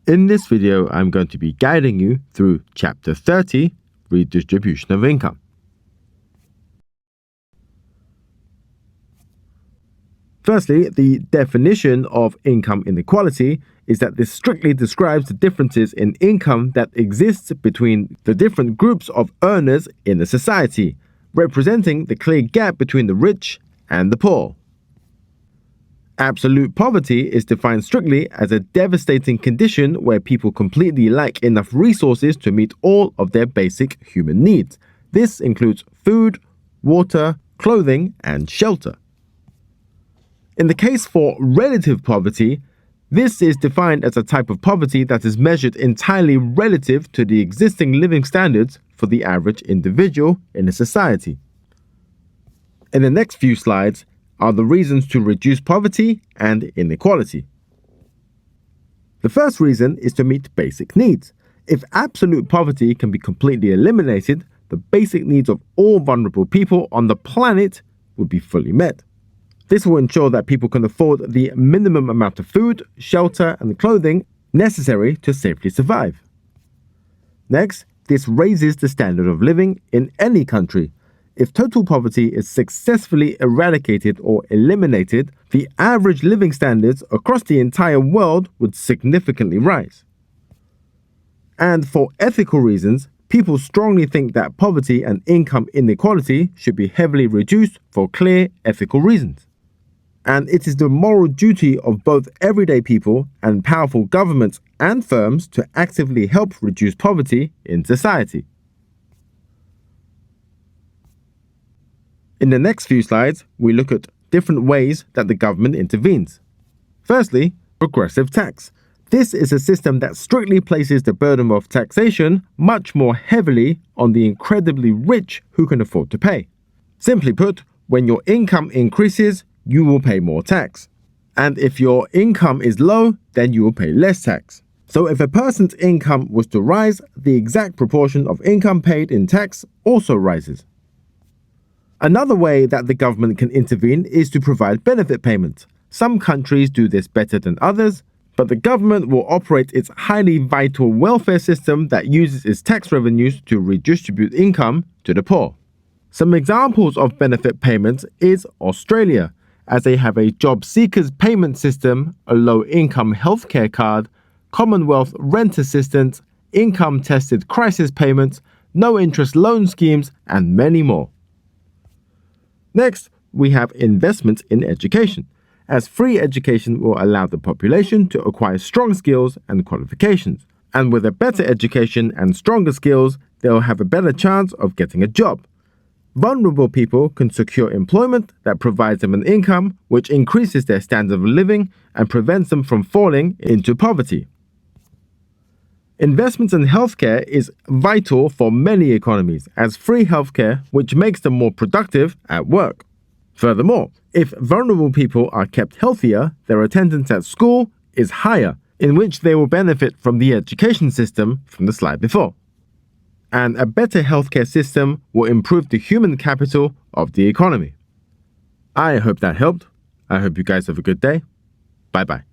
In this video, I'm going to be guiding you through Chapter 30, Redistribution of Income. Firstly, the definition of income inequality is that this strictly describes the differences in income that exists between the different groups of earners in a society, representing the clear gap between the rich and the poor. Absolute poverty is defined strictly as a devastating condition where people completely lack enough resources to meet all of their basic human needs. This includes food, water, clothing, and shelter. In the case for relative poverty, this is defined as a type of poverty that is measured entirely relative to the existing living standards for the average individual in a society. In the next few slides are the reasons to reduce poverty and inequality. The first reason is to meet basic needs. If absolute poverty can be completely eliminated, the basic needs of all vulnerable people on the planet would be fully met. This will ensure that people can afford the minimum amount of food, shelter, and clothing necessary to safely survive. Next, this raises the standard of living in any country. If total poverty is successfully eradicated or eliminated, the average living standards across the entire world would significantly rise. And for ethical reasons, people strongly think that poverty and income inequality should be heavily reduced for clear ethical reasons. And it is the moral duty of both everyday people and powerful governments and firms to actively help reduce poverty in society. In the next few slides, we look at different ways that the government intervenes. Firstly, progressive tax. This is a system that strictly places the burden of taxation much more heavily on the incredibly rich who can afford to pay. Simply put, when your income increases, you will pay more tax. And if your income is low, then you will pay less tax. So if a person's income was to rise, the exact proportion of income paid in tax also rises. Another way that the government can intervene is to provide benefit payments. Some countries do this better than others, but the government will operate its highly vital welfare system that uses its tax revenues to redistribute income to the poor. Some examples of benefit payments is Australia, as they have a job seekers payment system, a low-income healthcare card, Commonwealth rent assistance, income-tested crisis payments, no-interest loan schemes, and many more. Next, we have investments in education, as free education will allow the population to acquire strong skills and qualifications. And with a better education and stronger skills, they'll have a better chance of getting a job. Vulnerable people can secure employment that provides them an income which increases their standard of living and prevents them from falling into poverty. Investments in healthcare is vital for many economies, as free healthcare which makes them more productive at work. Furthermore, if vulnerable people are kept healthier, their attendance at school is higher, in which they will benefit from the education system from the slide before. And a better healthcare system will improve the human capital of the economy. I hope that helped. I hope you guys have a good day. Bye-bye.